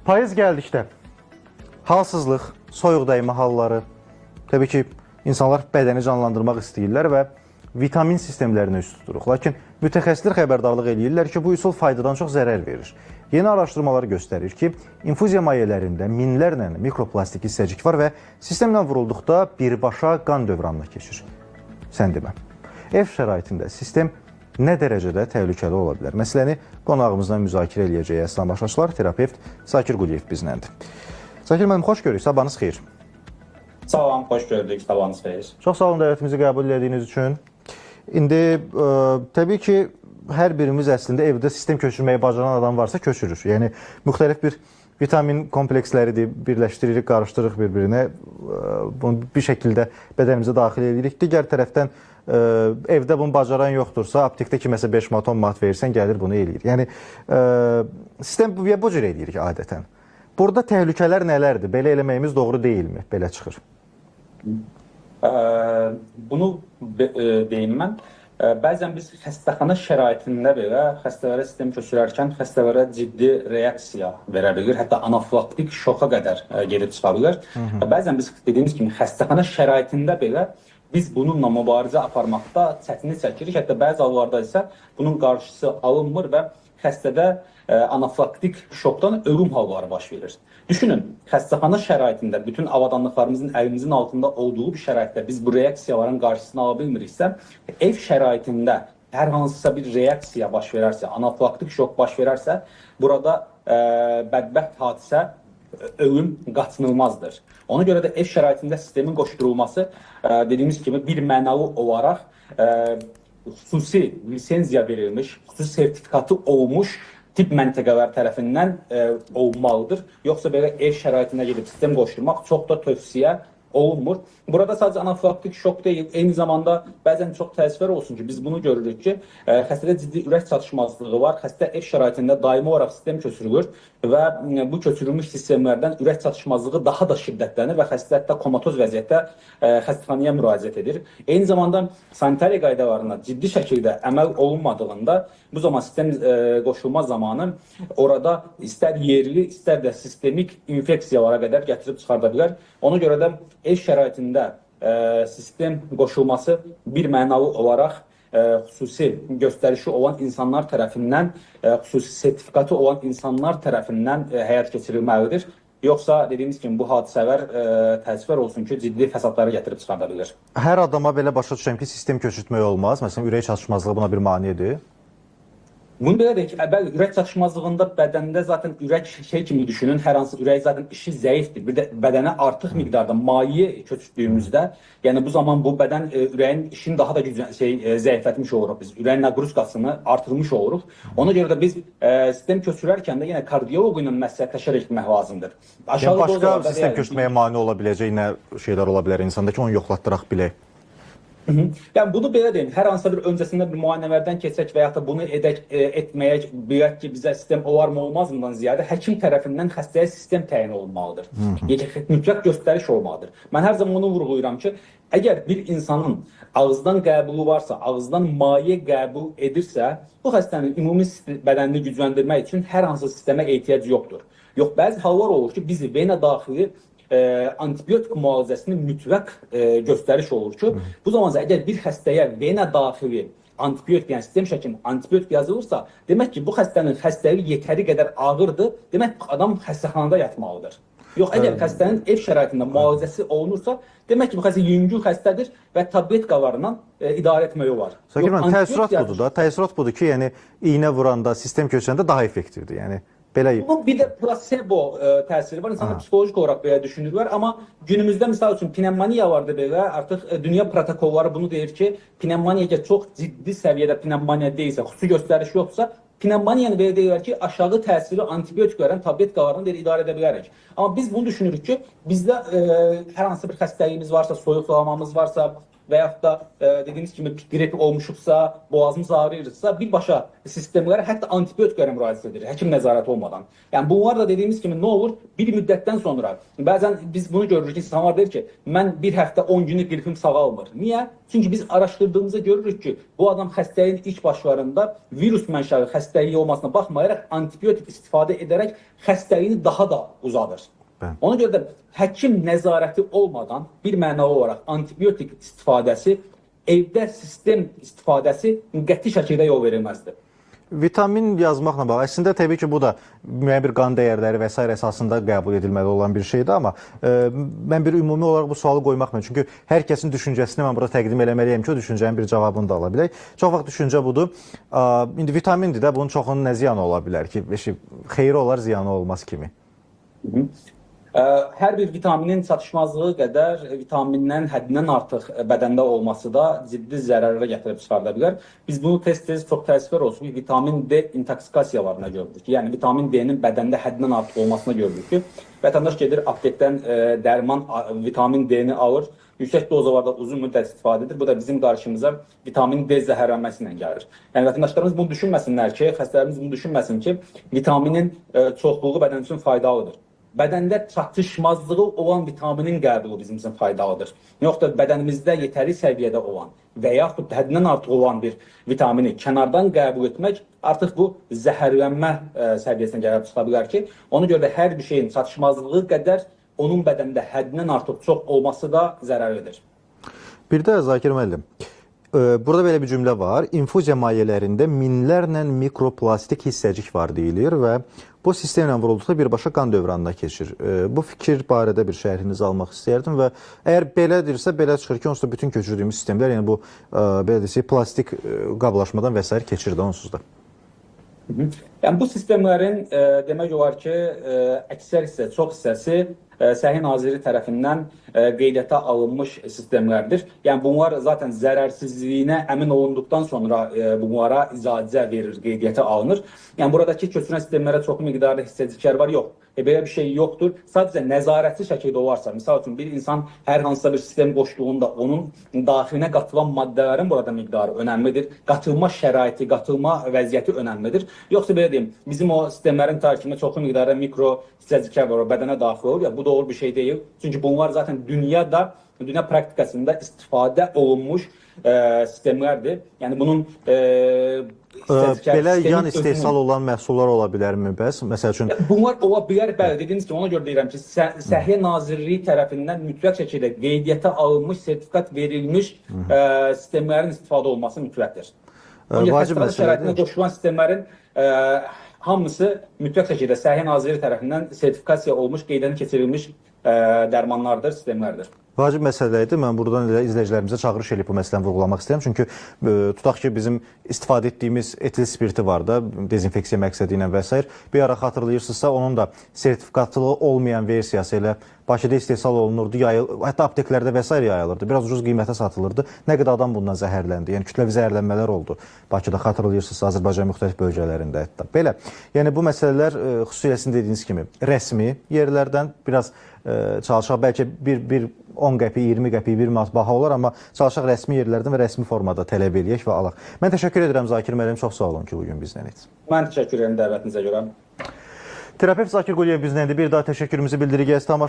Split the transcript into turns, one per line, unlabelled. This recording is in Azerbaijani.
Payız gəldikdə halsızlıq, soyuq dəymə halları, təbii ki, insanlar bədəni canlandırmaq istəyirlər və vitamin sistemlərinə üst tuturuq. Lakin mütəxəssislər xəbərdarlıq edirlər ki, bu üsul faydadan çox zərər verir. Yeni araşdırmalar göstərir ki, infuziya mayelərində minlərlə mikroplastik hissəcik var və sistemlə vurulduqda birbaşa qan dövranına keçir. Sən demə. Ev şəraitində sistem nə dərəcədə təhlükəli ola bilər? Məsələni qonağımızla müzakirə eləyəcək əslən başlaçılar, terapevt Zakir Quliyev bizləndir. Zakir müəllim, xoş görürük, sabahınız xeyir.
Salam, xoş gördük, sabahınız xeyir.
Çox sağ olun dəvətimizi qəbul etdiyiniz üçün. İndi təbii ki, hər birimiz əslində evdə sistem köçürməyi bacaran adam varsa köçürür. Yəni, müxtəlif bir vitamin kompleksləridir, birləşdiririk, qarışdırırıq bir-birinə, bunu bir şəkildə bədənimizə daxil edirik. Digər tərəfdən evdə bunu bacaran yoxdursa, aptekdə kiməsə 5 manat, 10 manat verirsən, gəlir bunu eləyir. Yəni, sistem bu cür eləyirik adətən. Burada təhlükələr nələrdir? Belə eləməyimiz doğru deyilmi? Belə çıxır.
Bunu deyim mən. Bəzən biz xəstəxana şəraitində belə xəstələrə sistem köçürərkən xəstələrə ciddi reaksiya verə bilir, hətta anafilaktik şoka qədər gedib çıxa bilər. Bəzən biz dediyimiz kimi xəstəxana şəraitində belə biz bununla mübarizə aparmaqda çətinlik çəkirik, hətta bəzi hallarda isə bunun qarşısı alınmır və xəstədə anafilaktik şokdan ölüm halları baş verir. Düşünün, xəstəxana şəraitində bütün avadanlıqlarımızın əlimizin altında olduğu bir şəraitdə biz bu reaksiyaların qarşısını ala bilmiriksə, ev şəraitində hər hansısa bir reaksiya baş verərsə, anafilaktik şok baş verərsə, burada bədbəxt hadisə ölüm qaçınılmazdır. Ona görə də ev şəraitində sistemin qoşdurulması dediyimiz kimi bir mənalı olaraq xüsusi lisenziya verilmiş, xüsusi sertifikatı olmuş tip məntəqələr tərəfindən olmalıdır. Yoxsa belə ev şəraitində gedib sistem qoşdurmaq çox da tövsiyə olunmur. Burada sadəcə anafilaktik şok deyil, eyni zamanda bəzən çox təəssüflər olsun ki, biz bunu görürük ki, xəstədə ciddi ürək çatışmazlığı var, xəstə ev şəraitində daimi olaraq sistem köçürülür və bu köçürülmüş sistemlərdən ürək çatışmazlığı daha da şiddətlənir və xəstə hətta komatoz vəziyyətdə xəstəxanaya müraciət edir. Eyni zamanda sanitariya qaydalarına ciddi şəkildə əməl olunmadığında bu zaman sistem qoşulma zamanı orada istər yerli, istər də sistemik infeksiyalara qədər gətirib çıxarda bilər. Ona görə də ev şəraitində sistem qoşulması bir mənalı olaraq xüsusi göstərişi olan insanlar tərəfindən, xüsusi sertifikatı olan insanlar tərəfindən həyat keçirilməlidir. Yoxsa dediyimiz kimi bu hadisələr təəssüflər olsun ki, ciddi fəsadları gətirib çıxarda bilir.
Hər adama belə başa düşəm ki, sistem köçürtmək olmaz. Məsələn, ürək çatışmazlığı buna bir manedir.
Bunu belə deyək ki, ürək çatışmazlığında bədəndə zaten ürək kimi düşünün, hər hansı ürək zaten işi zəifdir. Bir də bədənə artıq miqdarda maye köçürdüyümüzdə, yəni bu zaman bu bədən ürəyin işini daha da zəiflətmiş oluruq biz. Ürəyin naqruzkasını artırmış oluruq. Ona görə də biz sistem köçürərkən də yenə kardioloq ilə məsləhətləşərək etmək lazımdır.
Yəni başqa sistem köçürtməyə mane ola biləcək nə şeylər ola bilər insanda ki, onu yoxlatdıraq bilək.
Yəni bunu belə deyim, hər hansısa bir öncəsində bir müayinələrdən keçək və ya da bunu etməyə bilək ki, bizə sistem olarmı olmazmından ziyadə həkim tərəfindən xəstəyə sistem təyin olunmalıdır. Mütləq göstəriş olmalıdır. Mən hər zaman bunu vurğulayıram ki, əgər bir insanın ağızdan qəbulu varsa, ağızdan maye qəbul edirsə, bu xəstənin ümumi bədənini gücləndirmək üçün hər hansı sistemə ehtiyac yoxdur. Yox, bəzi hallar olur ki, bizi vena daxili antibiotik müalicəsinin mütləq göstəriş olur ki, bu zaman əgər bir xəstəyə vena daxili antibiotik, yəni sistem şəklində antibiotik yazılırsa, demək ki, bu xəstənin xəstəliyi yetəri qədər ağırdır, demək adam xəstəxanada yatmalıdır. Yox, əgər xəstənin ev şəraitində müalicəsi olunursa, demək ki, bu xəstə yüngül xəstədir və tabletkalarla idarə etmək olar.
Sakir müəllim, təəssürat budur ki, yəni iynə vuranda, sistem köçürəndə daha effektivdir, yəni.
Bunun bir də plasebo təsiri var. İnsanlar psixolojik olaraq belə düşünürlər. Amma günümüzdə misal üçün pnevmoniya vardı belə. Artıq dünya protokolları bunu deyir ki, pnevmoniya çox ciddi səviyyədə pnevmoniya deyilsə, xüsusi göstəriş yoxsa, pnevmoniyanı belə deyirlər ki, aşağı təsirli antibiotiklərin, tabletkalarını idarə edə bilərik. Amma biz bunu düşünürük ki, bizdə hər hansı bir xəstəliyimiz varsa, soyuqlamamız varsa, və yaxud da dediyimiz kimi qrip olmuşuqsa, boğazımız ağrıyırsa birbaşa sistemlərə hətta antibiotiklərə müraciət edir, həkim nəzarəti olmadan. Yəni bunlar da dediyimiz kimi nə olur? Bir müddətdən sonra bəzən biz bunu görürük ki, insanlar deyir ki, mən bir həftə 10 günlük qripim sağalmır. Niyə? Çünki biz araşdırdığımızda görürük ki, bu adam xəstəliyin ilk başlarında virus mənşəli xəstəliyi olmasına baxmayaraq antibiotik istifadə edərək xəstəliyini daha da uzadır. Ona görə də həkim nəzarəti olmadan bir mənalı olaraq antibiotik istifadəsi, evdə sistem istifadəsi qəti şəkildə yol verilməzdir.
Vitamin yazmaqla bağlı. Əslində təbii ki, bu da müəyyən bir qan dəyərləri və s. əsasında qəbul edilməli olan bir şeydir, amma mən bir ümumi olaraq bu sualı qoymaq mümkün. Çünki hər kəsin düşüncəsini mən burada təqdim eləməliyəm ki, o düşüncənin bir cavabını da ala bilək. Çox vaxt düşüncə budur. İndi vitamindir də, bunun çoxunun nə ziyanı ola bilər ki, xeyri olar, ziyanı olmaz kimi.
Hər bir vitaminin çatışmazlığı qədər vitamindən həddindən artıq bədəndə olması da ciddi zərərlərə gətirib çıxarda bilər. Biz bunu tez-tez çox təəssüflər olsun ki, vitamin D intoksikasiyalarına görürük. Yəni vitamin D-nin bədəndə həddindən artıq olmasına görürük ki, vətəndaş gedir aptekdən dərman vitamin D-ni alır, yüksək dozalarda uzun müddət istifadə edir. Bu da bizim qarşımıza vitamin D zəhərlənməsi ilə gəlir. Yəni vətəndaşlarımız bunu düşünməsinlər ki, xəstələrimiz bunu düşünməsin ki, vitaminin çoxluğu bədən üçün faydalıdır. Bədəndə çatışmazlığı olan vitaminin qəbulu bizim üçün faydalıdır. Yoxdur, bədənimizdə yetəri səviyyədə olan və yaxud həddindən artıq olan bir vitamini kənardan qəbul etmək artıq bu zəhərlənmə səviyyəsinə gəlib çıxa bilər ki, ona görə də hər bir şeyin çatışmazlığı qədər onun bədəndə həddindən artıq çox olması da zərərlidir.
Bir də Zakir müəllim, burada belə bir cümlə var. İnfuziya mayelərində minlərlə mikroplastik hissəcik var deyilir və bu sistemlə vurulduqda birbaşa qan dövranına keçir. Bu fikir barədə bir şərhinizi almaq istəyərdim və əgər belədirsə, belə çıxır ki, onsuz da bütün köçürdüyümüz sistemlər, yəni bu belə desək, plastik qablaşmadan və s. keçir də onsuz da.
Yəni bu sistemlərin demək olar ki, əksər hissə, çox hissəsi Səhiyyə Naziri tərəfindən qeydiyyata alınmış sistemlərdir. Yəni bunlar zaten zərərsizliyinə əmin olunduqdan sonra bunlara icazə verir, qeydiyyata alınır. Yəni buradakı köçürən sistemlərə çox miqdarda hissəciklər var, yox. Belə bir şey yoxdur. Sadəcə nəzarətli şəkildə olarsa, misal üçün bir insan hər hansısa bir sistem qoşduğunda onun daxilinə qatılan maddələrin burada miqdarı önəmlidir. Qatılma şəraiti, qatılma vəziyyəti önəmlidir. Yoxsa belə deyim, bizim o sistemlərin tərkibində çoxlu miqdarda mikro hissəciklər var, o bədənə daxil olur. Ya, bu doğru bir şey deyil. Çünki bunlar zaten dünya praktikasında istifadə olunmuş sistemlərdir. Yəni bunun
belə yan istehsal olan məhsullar ola bilərmi bəs? Məsəl üçün
bunlar ola bilər, bəli, dediyiniz kimi, ona görə deyirəm ki, Səhiyyə Nazirliyi tərəfindən mütləq şəkildə qeydiyyata alınmış, sertifikat verilmiş sistemlərin istifadə olması mütləqdir. Xəstəxana şəraitində qoşulan sistemlərin hamısı mütləq şəkildə Səhiyyə Nazirliyi tərəfindən sertifikasiya olmuş, qeydiyyata keçirilmiş dərmanlardır, sistemlərdir.
Vacib məsələ idi. Mən buradan izləyicilərimizə çağırış edib bu məsələni vurğulamaq istəyirəm. Çünki tutaq ki, bizim istifadə etdiyimiz etil spirti var da, dezinfeksiya məqsədi ilə və s. Bir ara xatırlayırsınızsa, onun da sertifikatlı olmayan versiyası elə Bakıda istehsal olunurdu, hətta apteklərdə və s. yayılırdı. Biraz ucuz qiymətə satılırdı. Nə qədər adam bundan zəhərləndi. Yəni kütləvi zəhərlənmələr oldu Bakıda, xatırlayırsınızsa, Azərbaycan müxtəlif bölgələrində hətta. Belə. Yəni bu məsələlər xüsusiyyəsini dediyiniz kimi rəsmi yerlərdən biraz çalışaq, bəlkə bir 10 qəpik, 20 qəpik, 1 manat baha olar, amma çalışaq rəsmi yerlərdən və rəsmi formada tələb eləyək və alaq. Mən təşəkkür edirəm Zakir müəllim, çox sağ olun ki, bugün bizlə idiniz.
Mən təşəkkür edirəm dəvətinizə görə.
Terapevt Zakir Quliyev bizlə idi. Bir daha təşəkkürümüzü bildiririk.